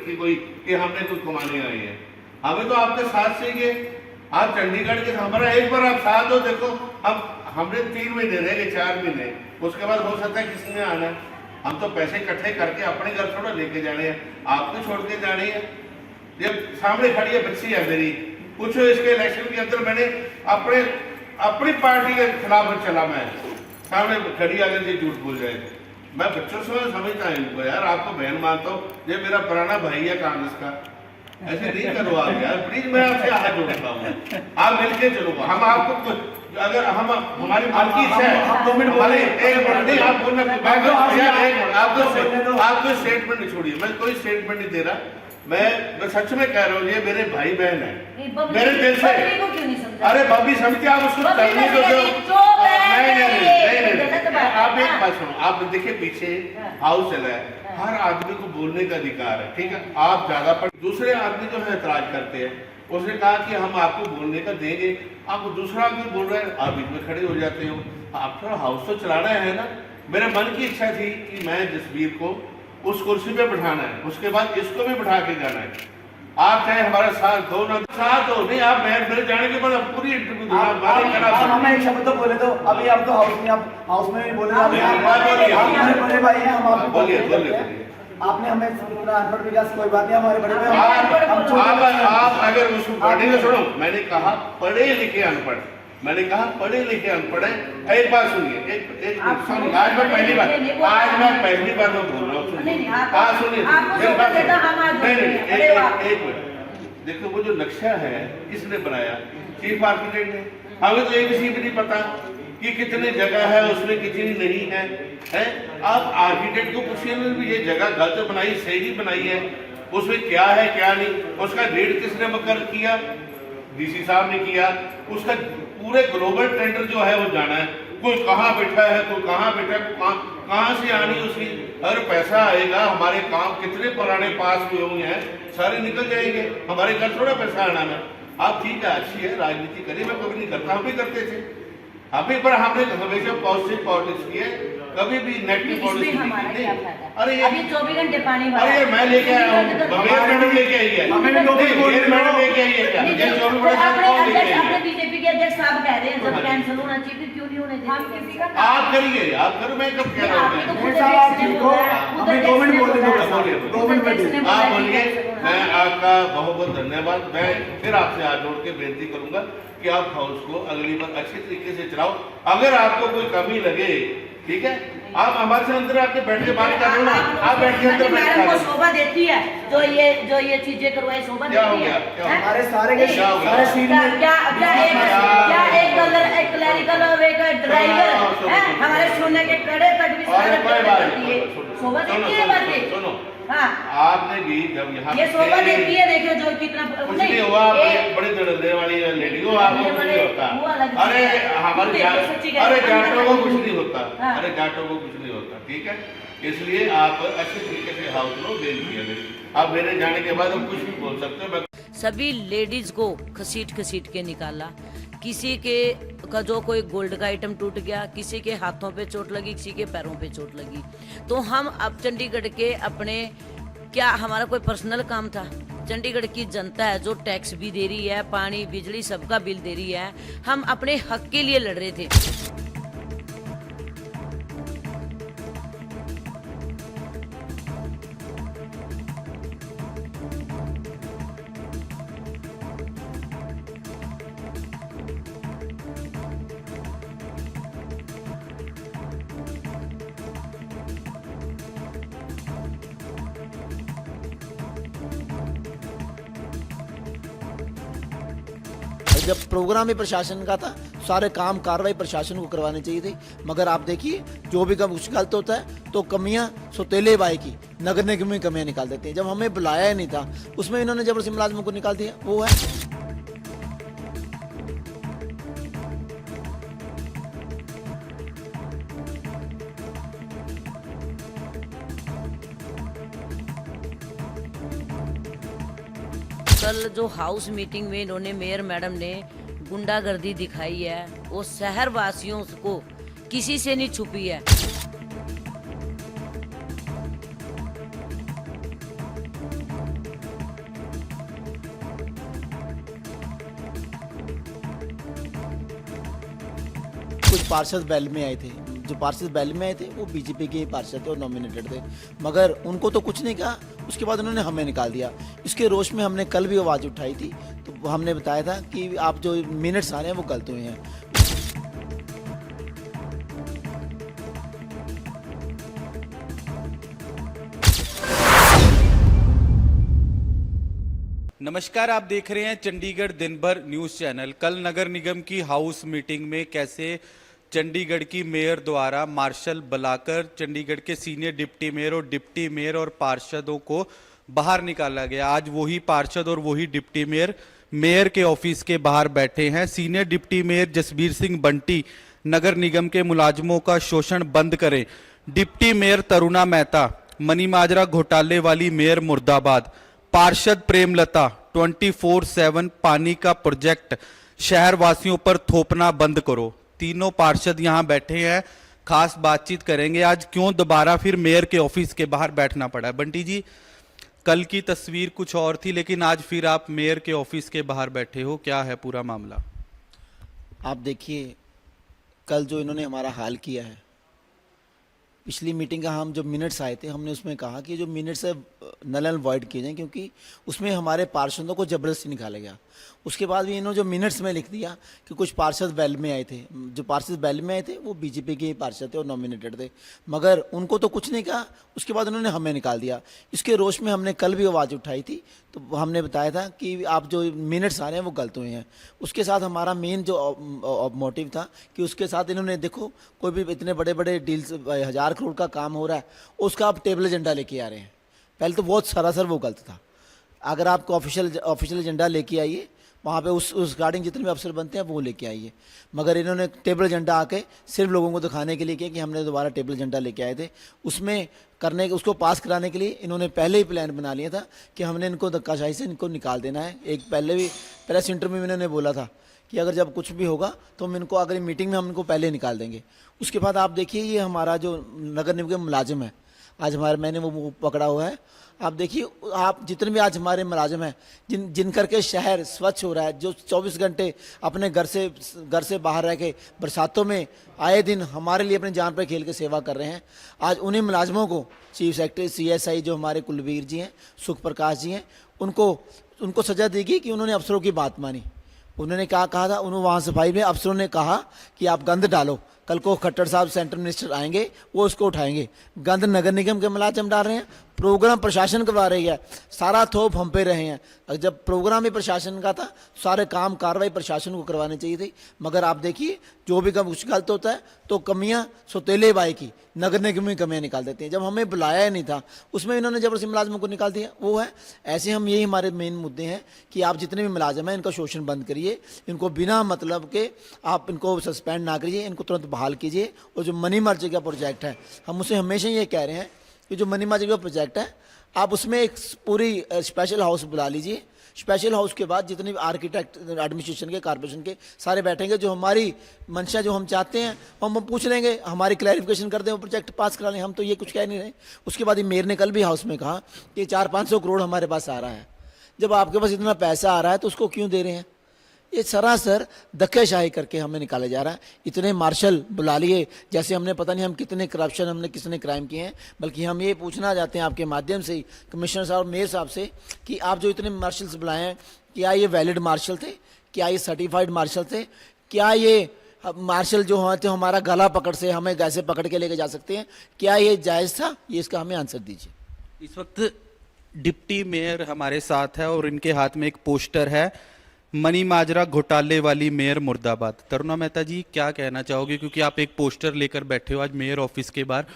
रखी कोई कि हमने कुछ कमाने आए हैं। हमें तो आपके साथ चाहिए। आप चंडीगढ़ के हमारा एक बार आप साथ हो, देखो हमने 3 महीने रह गए, 4 महीने, उसके बाद हो सकता है किसी ने आना है। हम तो पैसे इकट्ठे करके अपने घर थोड़ा लेके जाने हैं, आपको छोड़ के जाने हैं। जब सामने खड़ी है बच्ची है मेरी, पूछो इसके इलेक्शन के अंदर मैंने अपनी पार्टी के खिलाफ चला, मैं सामने खड़ी अगर ये झूठ बोल जाए, मैं बच्चों से समझता हूँ इनको, यार आपको बहन मानता हूँ, ये मेरा पुराना भाई है कांग्रेस का, ऐसे नहीं करो आप यार प्लीज, मैं आपसे हाथ जोड़ता हूँ, आप मिलके चलो। हम आपको अगर हम हमारी मन की इच्छा है, आप 2 मिनट बोले, एक मिनट नहीं आप बोलना, आपको स्टेटमेंट नहीं छोड़िए, मैं कोई स्टेटमेंट नहीं दे रहा, मैं सच में कह रहा हूँ, ये मेरे भाई बहन है मेरे दिल से। अरे भाभी समझते आप उसको करने को दो। नहीं, आप एक बात सुनो, आप देखिए पीछे हाउस चला है, हर आदमी को बोलने का अधिकार है, ठीक है। आप ज्यादा पर दूसरे आदमी जो है एतराज करते हैं, उसने कहा कि हम आपको बोलने का देंगे, आप दूसरा आदमी बोल रहे हैं, आप बीच में खड़े हो जाते हो। आप थोड़ा हाउस तो चलाना है ना। मेरे मन की इच्छा थी कि मैं जसबीर को उस कुर्सी पे बिठाना है, उसके बाद इसको भी बिठा के जाना है। आप चाहे हमारा साथ दो ना साथ हो, नहीं आप मेरे जाने के बाद पूरी इंटरव्यू दूंगा। हमें एक शब्द तो बोले, तो अभी आप तो हाउस में, आप हाउस में नहीं बोले, बड़े भाई हैं हम, आप बोलिए। आपने हमें अनपढ़ विकास कोई बात नहीं, हमारे बड़े भाई आप अगर उसको पढ़े ना, सुनो मैंने कहा पढ़े लिखे अनपढ़, मैंने कहा पढ़े लिखे अनपढ़ है। एक बात सुनिए, एक आज मैं पहली बार मैं बोल रहा हूँ, सुनिए एक मिनट। देखो वो जो नक्शा है किसने बनाया? चीफ आर्किटेक्ट ने। हमें तो एबीसी भी नहीं पता कि कितनी जगह है उसमें, कितनी नहीं है, हैं? आप आर्किटेक्ट को पूछिए ना भी ये जगह गलत बनाई सही बनाई है, उसमें क्या है क्या नहीं, उसका रेट किसने मुकर्रर किया? डीसी साहब ने किया। उसका पूरे ग्लोबल टेंडर जो है वो जाना है, कोई कहाँ बैठा है, कोई कहाँ बैठा है, कहाँ से आनी उसकी, अगर पैसा आएगा, हमारे काम कितने पुराने पास हुए हुए हैं सारे निकल जाएंगे, हमारे घर थोड़ा पैसा आना है। आप ठीक है, अच्छी है, राजनीति करिए, मैं कभी नहीं करता, हम भी करते थे अभी, पर हमने हमेशा पॉजिटिव पॉलिटिक्स की है, कभी भी नेगेटिव पॉलिटिक्स नहीं। अरे ये 24 घंटे पानी, अरे मैं लेके आया हूँ, मैडम लेके आई है, मैडम लेके आई है क्या? अपने बीजेपी के अध्यक्ष साहब कह रहे हैं जब कैंसिल होना चाहिए, क्यों नहीं होने चाहिए? किसी का आप करिए, आप करो, मैं कब कह रहा हूँ? आप बोलिए। मैं आपका बहुत बहुत धन्यवाद। मैं फिर आपसे हाथ जोड़ के बेनती करूंगा कि आप हाउस को अगली बार अच्छे तरीके से चलाओ। अगर आपको कोई कमी लगे, ठीक है, आप हमारे से अंदर आके बैठ के बात कर लो ना, आप बैठ के अंदर मैडम को शोभा देती है जो ये चीजें करवाई, शोभा देती है। हमारे सारे सारे सीन में क्या एक क्लरिकल और एक ड्राइवर हमारे सोने के कड़े तक भी शोभा देती है बातें। सुनो, हाँ, आपने भी जब यहाँ ये शोभा देती है, देखिए जो कितना कुछ नहीं हुआ, बड़ी दर्दे वाली लेडी को आपको कुछ नहीं होता। अरे हमारे अरे जाटों को कुछ नहीं होता, अरे जाटों को कुछ नहीं होता, ठीक है। इसलिए आप अच्छे तरीके से हाउस लो बेनती है मेरी। आप मेरे जाने के बाद हम कुछ भी बोल सकते हो। सभी लेडीज को घसीट के निकाला। किसी के का जो कोई गोल्ड का आइटम टूट गया, किसी के हाथों पे चोट लगी, किसी के पैरों पे चोट लगी। तो हम अब चंडीगढ़ के अपने, क्या हमारा कोई पर्सनल काम था? चंडीगढ़ की जनता है जो टैक्स भी दे रही है, पानी बिजली सबका बिल दे रही है, हम अपने हक के लिए लड़ रहे थे। जब प्रोग्राम ही प्रशासन का था, सारे काम कार्रवाई प्रशासन को करवानी चाहिए थी, मगर आप देखिए जो भी कुछ गलत होता है तो कमियां सौतेले बाई की नगर निगम में कमियां निकाल देते हैं। जब हमें बुलाया ही नहीं था उसमें इन्होंने जबरदस्ती मुलाजिमों को निकाल दिया। वो है कल जो हाउस मीटिंग में इन्होंने मेयर मैडम ने गुंडागर्दी दिखाई है, वो शहर वासियों को किसी से नहीं छुपी है। कुछ पार्षद बैल में आए थे, जो पार्षद बैल में आए थे वो बीजेपी के पार्षद थे और नॉमिनेटेड थे, मगर उनको तो कुछ नहीं कहा। उसके बाद उन्होंने हमें निकाल दिया। इसके रोष में हमने कल भी आवाज़ उठाई थी, तो हमने बताया था कि आप जो मिनट्स आ रहे हैं वो गलत हुए हैं। नमस्कार, आप देख रहे हैं चंडीगढ़ दिन भर न्यूज़ चैनल। कल नगर निगम की हाउस मीटिंग में कैसे चंडीगढ़ की मेयर द्वारा मार्शल बुलाकर चंडीगढ़ के सीनियर डिप्टी मेयर और पार्षदों को बाहर निकाला गया। आज वही पार्षद और वही डिप्टी मेयर के ऑफिस के बाहर बैठे हैं। Senior deputy mayor Jasbir Singh Bunty नगर निगम के मुलाजमों का शोषण बंद करें। डिप्टी मेयर तरुणा मेहता मनी माजरा घोटाले वाली मेयर मुर्दाबाद। पार्षद प्रेमलता 24/7 पानी का प्रोजेक्ट शहर वासियों पर थोपना बंद करो। तीनों पार्षद यहां बैठे हैं, खास बातचीत करेंगे आज क्यों दोबारा फिर मेयर के ऑफिस के बाहर बैठना पड़ा है। बंटी जी, कल की तस्वीर कुछ और थी, लेकिन आज फिर आप मेयर के ऑफिस के बाहर बैठे हो, क्या है पूरा मामला? आप देखिए, कल जो इन्होंने हमारा हाल किया है, पिछली मीटिंग का हम जो मिनट्स आए थे हमने उसमें कहा कि जो मिनट्स है नल एंड वॉइड किए जाएं, क्योंकि उसमें हमारे पार्षदों को जबरदस्ती निकाला गया। उसके बाद भी इन्होंने जो मिनट्स में लिख दिया कि कुछ पार्षद बैल में आए थे, जो पार्षद बैल में आए थे वो बीजेपी के पार्षद थे और नॉमिनेटेड थे, मगर उनको तो कुछ नहीं कहा। उसके बाद उन्होंने हमें निकाल दिया। इसके रोष में हमने कल भी आवाज़ उठाई थी, तो हमने बताया था कि आप जो मिनट्स आ रहे हैं वो गलत हुए हैं। उसके साथ हमारा मेन जो मोटिव था कि उसके साथ इन्होंने देखो कोई भी इतने बड़े बड़े डील्स 1000 करोड़ का काम हो रहा है, उसका आप टेबल एजेंडा लेके आ रहे हैं। पहले तो बहुत सरासर वो गलत था। अगर आपको ऑफिशियल एजेंडा लेके आइए, वहाँ पे उस रिगार्डिंग जितने भी अफसर बनते हैं वो लेके आइए, मगर इन्होंने टेबल एजेंडा आके सिर्फ लोगों को दिखाने के लिए किया कि हमने दोबारा टेबल एजेंडा लेके आए थे। उसमें उसको पास कराने के लिए इन्होंने पहले ही प्लान बना लिया था कि हमने इनको धक्काशाही से इनको निकाल देना है। एक पहले भी प्रेस इंटरव्यू में इन्होंने बोला था कि अगर जब कुछ भी होगा तो हम इनको अगली मीटिंग में हम इनको पहले निकाल देंगे। उसके बाद आप देखिए, ये हमारा जो नगर निगम के मुलाजिम है, आज हमारे मैंने वो पकड़ा हुआ है। आप देखिए, आप जितने भी आज हमारे मुलाजिम हैं जिन करके शहर स्वच्छ हो रहा है, जो 24 घंटे अपने घर से बाहर रह के बरसातों में आए दिन हमारे लिए अपनी जान पर खेल के सेवा कर रहे हैं, आज उन्हीं मुलाजिमों को चीफ सेक्रेटरी CSI जो हमारे कुलवीर जी हैं, सुख प्रकाश जी हैं, उनको सजा देगी कि उन्होंने अफसरों की बात मानी। उन्होंने कहा था, उन्होंने वहाँ सफाई में अफसरों ने कहा कि आप गंद डालो, कल को खट्टर साहब सेंट्रल मिनिस्टर आएंगे वो उसको उठाएंगे। गंद नगर निगम के मुलाजिम डाल रहे हैं, प्रोग्राम प्रशासन करवा रही है, सारा थोप हम पे रहे हैं। जब प्रोग्राम ही प्रशासन का था, सारे काम कार्रवाई प्रशासन को करवानी चाहिए थी, मगर आप देखिए जो भी कुछ गलत होता है तो कमियां सौतेले बाई की नगर निगम में कमियां निकाल देते हैं। जब हमें बुलाया ही नहीं था उसमें इन्होंने जबरदस्ती मुलाजिमों को निकाल दिया। वो है ऐसे हम यही हमारे मेन मुद्दे हैं कि आप जितने भी मुलाजिम हैं इनका शोषण बंद करिए, इनको बिना मतलब के आप इनको सस्पेंड ना करिए, इनको तुरंत बहाल कीजिए। और जो मनी मर्जी का प्रोजेक्ट है, हम उसे हमेशा ये कह रहे हैं कि जो मनी मर्जी का प्रोजेक्ट है आप उसमें एक पूरी स्पेशल हाउस बुला लीजिए। स्पेशल हाउस के बाद जितने भी आर्किटेक्ट एडमिनिस्ट्रेशन के कॉर्पोरेशन के सारे बैठेंगे, जो हमारी मंशा जो हम चाहते हैं हम पूछ लेंगे, हमारी क्लैरिफिकेशन कर दें, वो प्रोजेक्ट पास करा लें। हम तो ये कुछ कह नहीं रहे। उसके बाद मेयर ने कल भी हाउस में कहा कि 400-500 करोड़ हमारे पास आ रहा है। जब आपके पास इतना पैसा आ रहा है तो उसको क्यों दे रहे हैं? ये सरासर धक्केशाही करके हमें निकाला जा रहा है। इतने मार्शल बुला लिए जैसे हमने पता नहीं हम कितने करप्शन हमने कितने क्राइम किए हैं। बल्कि हम ये पूछना चाहते हैं आपके माध्यम से ही कमिश्नर साहब, मेयर साहब से कि आप जो इतने मार्शल्स बुलाए हैं, क्या ये वैलिड मार्शल थे? क्या ये सर्टिफाइड मार्शल थे? क्या ये मार्शल जो होते हमारा गला पकड़ से हमें कैसे पकड़ के लेके जा सकते हैं? क्या ये जायज़ था? ये इसका हमें आंसर दीजिए। इस वक्त डिप्टी मेयर हमारे साथ है और इनके हाथ में एक पोस्टर है, मनी माजरा घोटाले वाली मेयर मुर्दाबाद। तरुणा मेहता जी, क्या कहना चाहोगे, क्योंकि आप एक पोस्टर लेकर बैठे हो आज मेयर ऑफिस के बाहर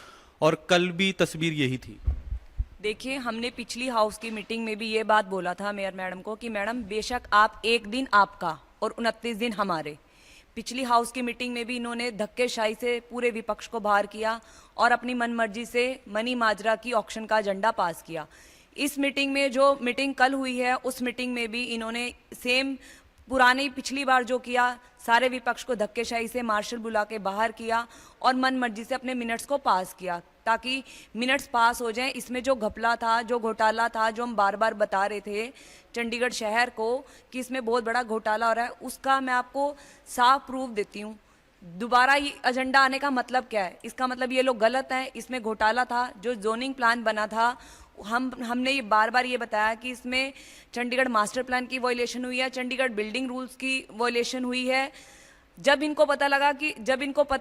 और कल भी तस्वीर यही थी? देखिए, हमने पिछली हाउस की मीटिंग में भी ये बात बोला था मेयर मैडम को कि मैडम बेशक आप एक दिन आपका और 29 दिन हमारे। पिछली हाउस की मीटिंग में भी इन्होंने धक्केशाही से पूरे विपक्ष को बाहर किया और अपनी मनमर्जी से मनी माजरा की ऑक्शन का एजेंडा पास किया। इस मीटिंग में जो मीटिंग कल हुई है उस मीटिंग में भी इन्होंने सेम पुरानी पिछली बार जो किया, सारे विपक्ष को धक्केशाही से मार्शल बुला के बाहर किया और मन मर्जी से अपने मिनट्स को पास किया ताकि मिनट्स पास हो जाएं। इसमें जो घपला था, जो घोटाला था, जो हम बार बार बता रहे थे चंडीगढ़ शहर को कि इसमें बहुत बड़ा घोटाला हो रहा है, उसका मैं आपको साफ प्रूफ देती हूँ दोबारा ये एजेंडा आने का मतलब क्या है? इसका मतलब ये लोग गलत हैं, इसमें घोटाला था। जो जोनिंग प्लान बना था, हमने ये बार बार ये बताया कि इसमें चंडीगढ़ मास्टर प्लान की वॉयलेशन हुई है, चंडीगढ़ बिल्डिंग रूल्स की वॉयलेशन हुई है। जब इनको पता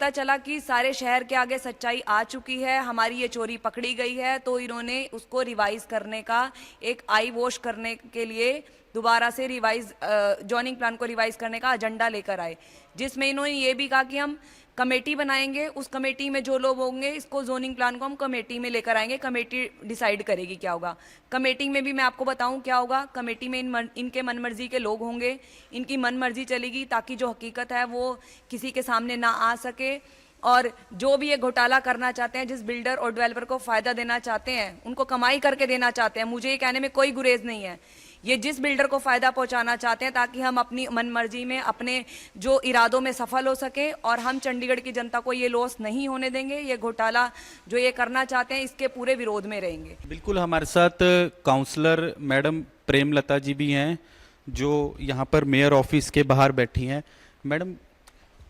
चला कि सारे शहर के आगे सच्चाई आ चुकी है, हमारी ये चोरी पकड़ी गई है, तो इन्होंने उसको रिवाइज करने का, एक आई वॉश करने के लिए दोबारा से जॉइनिंग प्लान को रिवाइज करने का एजेंडा लेकर आए, जिसमें इन्होंने ये भी कहा कि हम कमेटी बनाएंगे, उस कमेटी में जो लोग होंगे, इसको जोनिंग प्लान को हम कमेटी में लेकर आएंगे, कमेटी डिसाइड करेगी क्या होगा। कमेटी में भी मैं आपको बताऊं क्या होगा। कमेटी में इनके मनमर्जी के लोग होंगे, इनकी मनमर्जी चलेगी, ताकि जो हकीकत है वो किसी के सामने ना आ सके। और जो भी ये घोटाला करना चाहते हैं, जिस बिल्डर और डेवलपर को फ़ायदा देना चाहते हैं, उनको कमाई करके देना चाहते हैं, मुझे ये कहने में कोई गुरेज नहीं है। ये जिस बिल्डर को फ़ायदा पहुंचाना चाहते हैं, ताकि हम अपनी मनमर्जी में अपने जो इरादों में सफल हो सकें, और हम चंडीगढ़ की जनता को ये लॉस नहीं होने देंगे। ये घोटाला जो ये करना चाहते हैं, इसके पूरे विरोध में रहेंगे। बिल्कुल, हमारे साथ काउंसलर मैडम प्रेमलता जी भी हैं, जो यहाँ पर मेयर ऑफिस के बाहर बैठी हैं। मैडम,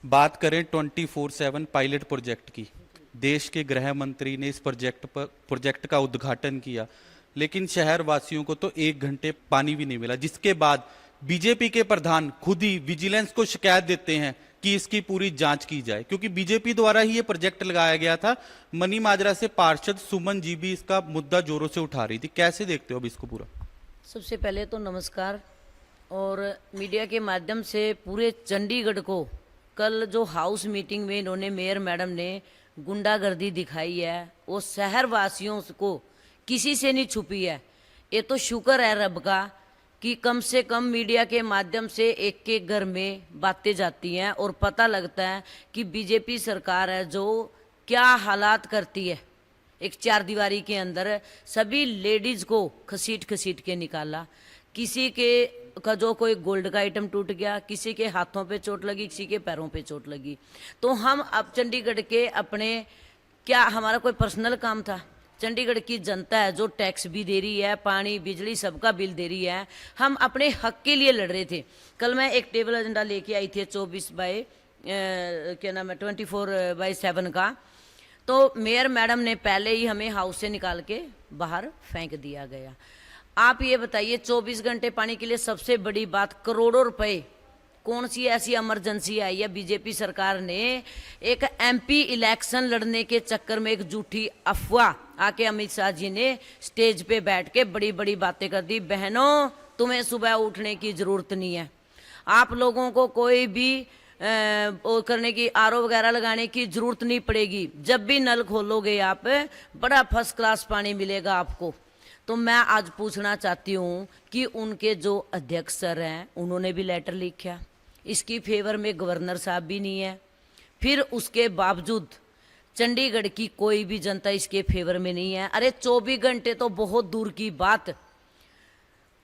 बात करें 24/7 पायलट प्रोजेक्ट की, देश के गृह मंत्री ने इस प्रोजेक्ट का उद्घाटन किया, लेकिन शहर वासियों को तो 1 घंटे पानी भी नहीं मिला, जिसके बाद बीजेपी के प्रधान खुद ही विजिलेंस को शिकायत देते हैं कि इसकी पूरी जांच की जाए, क्योंकि बीजेपी द्वारा ही ये प्रोजेक्ट लगाया गया था। मनी माजरा से पार्षद सुमन जी भी इसका मुद्दा जोरों से उठा रही थी। कैसे देखते हो अब इसको पूरा? सबसे पहले तो नमस्कार, और मीडिया के माध्यम से पूरे चंडीगढ़ को कल जो हाउस मीटिंग में इन्होंने मेयर मैडम ने गुंडागर्दी दिखाई है, वो शहर वासियों को किसी से नहीं छुपी है। ये तो शुक्र है रब का कि कम से कम मीडिया के माध्यम से एक एक घर में बातें जाती हैं और पता लगता है कि बीजेपी सरकार है जो क्या हालात करती है। एक चार दीवारी के अंदर सभी लेडीज को घसीट घसीट के निकाला। किसी के का जो कोई गोल्ड का आइटम टूट गया, किसी के हाथों पे चोट लगी, किसी के पैरों पे चोट लगी। तो हम अब चंडीगढ़ के अपने, क्या हमारा कोई पर्सनल काम था? चंडीगढ़ की जनता है जो टैक्स भी दे रही है, पानी बिजली सबका बिल दे रही है, हम अपने हक के लिए लड़ रहे थे। कल मैं एक टेबल एजेंडा लेके आई थी 24/7 का, तो मेयर मैडम ने पहले ही हमें हाउस से निकाल के बाहर फेंक दिया गया। आप ये बताइए, 24 घंटे पानी के लिए सबसे बड़ी बात, करोड़ों रुपए, कौन सी ऐसी इमरजेंसी आई है? बीजेपी सरकार ने एक एमपी इलेक्शन लड़ने के चक्कर में एक झूठी अफवाह आके अमित शाह जी ने स्टेज पे बैठ के बड़ी बड़ी बातें कर दी। बहनों, तुम्हें सुबह उठने की जरूरत नहीं है, आप लोगों को कोई भी करने की, आरओ वगैरह लगाने की जरूरत नहीं पड़ेगी। जब भी नल खोलोगे आप, बड़ा फर्स्ट क्लास पानी मिलेगा आपको। तो मैं आज पूछना चाहती हूँ कि उनके जो अध्यक्ष सर हैं, उन्होंने भी लेटर लिखा, इसकी फेवर में गवर्नर साहब भी नहीं है, फिर उसके बावजूद चंडीगढ़ की कोई भी जनता इसके फेवर में नहीं है। अरे 24 घंटे तो बहुत दूर की बात,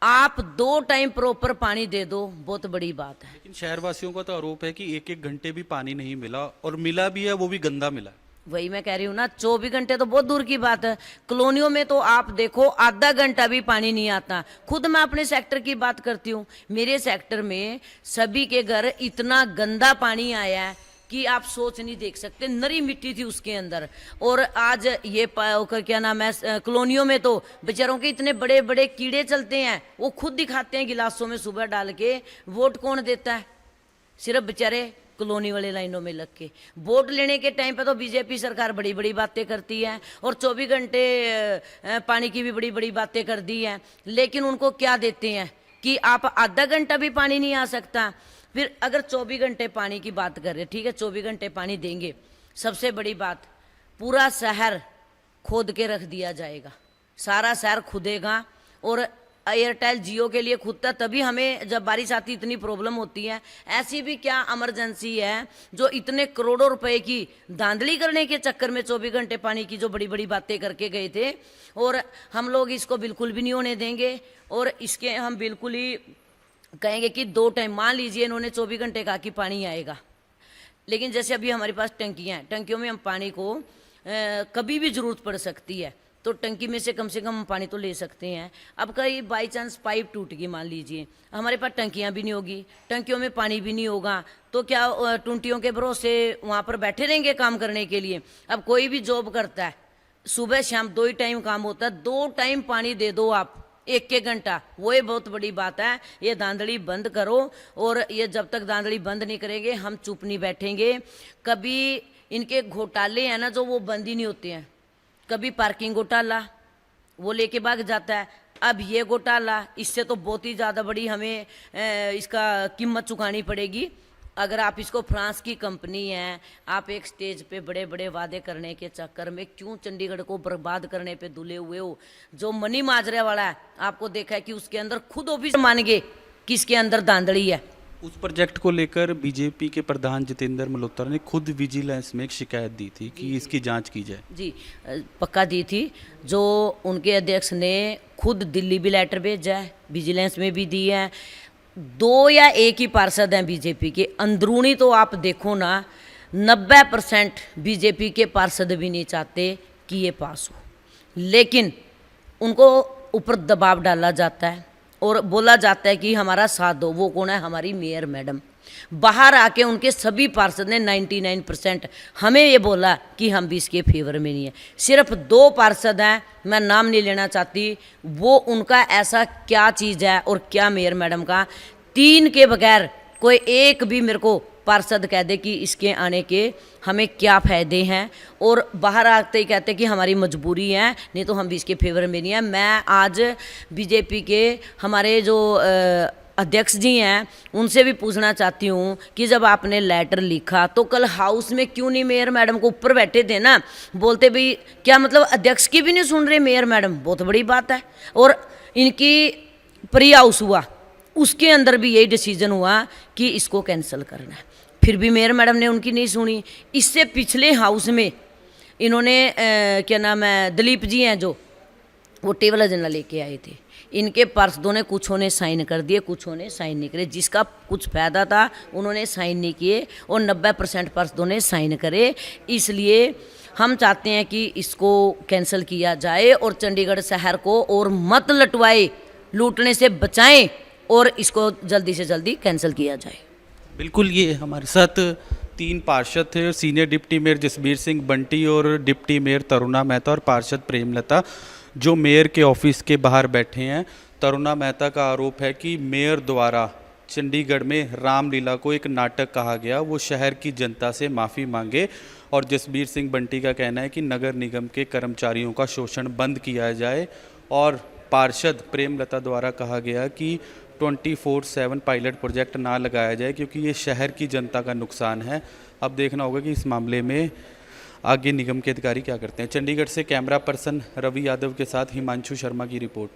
आप 2 टाइम प्रॉपर पानी दे दो, बहुत बड़ी बात है। लेकिन शहरवासियों का तो आरोप है कि 1-1 घंटे भी पानी नहीं मिला, और मिला भी है वो भी गंदा मिला। वही मैं कह रही हूँ ना, 24 घंटे तो बहुत दूर की बात है। कॉलोनियों में तो आप देखो आधा घंटा भी पानी नहीं आता। खुद मैं अपने सेक्टर की बात करती हूँ, मेरे सेक्टर में सभी के घर इतना गंदा पानी आया है कि आप सोच नहीं देख सकते, नरी मिट्टी थी उसके अंदर। और आज ये क्या नाम है, कॉलोनियों में तो बेचारों के इतने बड़े बड़े कीड़े चलते हैं, वो खुद दिखाते हैं गिलासों में सुबह डाल के। वोट कौन देता है? सिर्फ बेचारे कॉलोनी वाले लाइनों में लग के। वोट लेने के टाइम पे तो बीजेपी सरकार बड़ी बड़ी बातें करती है, और 24 घंटे पानी की भी बड़ी बड़ी बातें कर दी है, लेकिन उनको क्या देते हैं कि आप आधा घंटा भी पानी नहीं आ सकता। फिर अगर 24 घंटे पानी की बात कर रहे, ठीक है 24 घंटे पानी देंगे, सबसे बड़ी बात, पूरा शहर खोद के रख दिया जाएगा, सारा शहर खुदेगा। और एयरटेल जियो के लिए खुदता, तभी हमें जब बारिश आती इतनी प्रॉब्लम होती है। ऐसी भी क्या इमरजेंसी है जो इतने करोड़ों रुपए की धांधली करने के चक्कर में 24 घंटे पानी की जो बड़ी बड़ी बातें करके गए थे, और हम लोग इसको बिल्कुल भी नहीं होने देंगे। और इसके हम बिल्कुल ही कहेंगे कि 2 टाइम, मान लीजिए इन्होंने 24 घंटे कहा कि पानी आएगा, लेकिन जैसे अभी हमारे पास टंकियाँ हैं, टंकियों में हम पानी को कभी भी ज़रूरत पड़ सकती है, तो टंकी में से कम हम पानी तो ले सकते हैं। अब कहीं बाई चांस पाइप टूट गई, मान लीजिए, हमारे पास टंकियां भी नहीं होगी, टंकियों में पानी भी नहीं होगा, तो क्या टूंटियों के भरोसे वहाँ पर बैठे रहेंगे काम करने के लिए? अब कोई भी जॉब करता है, सुबह शाम 2 ही टाइम काम होता है, 2 टाइम पानी दे दो आप, 1-1 घंटा, वो बहुत बड़ी बात है। ये धांधली बंद करो, और ये जब तक धांधली बंद नहीं करेंगे हम चुप नहीं बैठेंगे। कभी इनके घोटाले हैं ना जो, वो बंद ही नहीं होते हैं। कभी पार्किंग घोटाला, वो लेके भाग जाता है, अब ये घोटाला, इससे तो बहुत ही ज़्यादा बड़ी हमें इसका कीमत चुकानी पड़ेगी। अगर आप इसको, फ्रांस की कंपनी है, आप एक स्टेज पे बड़े बड़े वादे करने के चक्कर में क्यों चंडीगढ़ को बर्बाद करने पे तुले हुए हो? जो मनी माजरे वाला है, आपको देखा है कि उसके अंदर खुद ऑफिस मान गए कि इसके अंदर धांधली है। उस प्रोजेक्ट को लेकर बीजेपी के प्रधान जितेंद्र मल्होत्रा ने खुद विजिलेंस में एक शिकायत दी थी कि इसकी जांच की जाए। जी, पक्का दी थी। जो उनके अध्यक्ष ने खुद दिल्ली भी लेटर भेजा है, विजिलेंस में भी दी है। 2 या 1 ही पार्षद हैं बीजेपी के। अंदरूनी तो आप देखो ना, 90% बीजेपी के पार्षद भी नहीं चाहते कि ये पास हो, लेकिन उनको ऊपर दबाव डाला जाता है और बोला जाता है कि हमारा साथ दो। वो कौन है? हमारी मेयर मैडम। बाहर आके उनके सभी पार्षद ने 99% हमें ये बोला कि हम भी इसके फेवर में नहीं है। सिर्फ 2 पार्षद हैं, मैं नाम नहीं लेना चाहती, वो उनका ऐसा क्या चीज़ है और क्या मेयर मैडम का, 3 के बगैर कोई एक भी मेरे को पार्षद कह दे कि इसके आने के हमें क्या फ़ायदे हैं, और बाहर आते ही कहते कि हमारी मजबूरी है, नहीं तो हम भी इसके फेवर में नहीं है। मैं आज बीजेपी के हमारे जो अध्यक्ष जी हैं उनसे भी पूछना चाहती हूँ कि जब आपने लेटर लिखा तो कल हाउस में क्यों नहीं मेयर मैडम को ऊपर बैठे थे ना, बोलते भी क्या मतलब अध्यक्ष की भी नहीं सुन रहे मेयर मैडम? बहुत बड़ी बात है। और इनकी प्री हाउस हुआ, उसके अंदर भी यही डिसीजन हुआ कि इसको कैंसिल करना है, फिर भी मेयर मैडम ने उनकी नहीं सुनी। इससे पिछले हाउस में इन्होंने क्या नाम है, दिलीप जी हैं जो, वो टेबल एजेंडा लेके आए थे, इनके पार्षदों ने कुछों ने साइन कर दिए, कुछों ने साइन नहीं करे। जिसका कुछ फायदा था उन्होंने साइन नहीं किए और 90% पार्षदों ने साइन करे। इसलिए हम चाहते हैं कि इसको कैंसिल किया जाए और चंडीगढ़ शहर को और मत लटवाए, लूटने से बचाएं और इसको जल्दी से जल्दी कैंसिल किया जाए। बिल्कुल, ये हमारे साथ 3 पार्षद थे, senior deputy mayor Jasbir Singh Bunty और डिप्टी मेयर तरुणा मेहता और पार्षद प्रेमलता, जो मेयर के ऑफिस के बाहर बैठे हैं। तरुणा मेहता का आरोप है कि मेयर द्वारा चंडीगढ़ में रामलीला को एक नाटक कहा गया, वो शहर की जनता से माफ़ी मांगे। और जसबीर सिंह बंटी का कहना है कि नगर निगम के कर्मचारियों का शोषण बंद किया जाए। और पार्षद प्रेमलता द्वारा कहा गया कि 24/7 पायलट प्रोजेक्ट ना लगाया जाए क्योंकि ये शहर की जनता का नुकसान है। अब देखना होगा कि इस मामले में आगे निगम के अधिकारी क्या करते हैं। चंडीगढ़ से कैमरा पर्सन रवि यादव के साथ हिमांशु शर्मा की रिपोर्ट।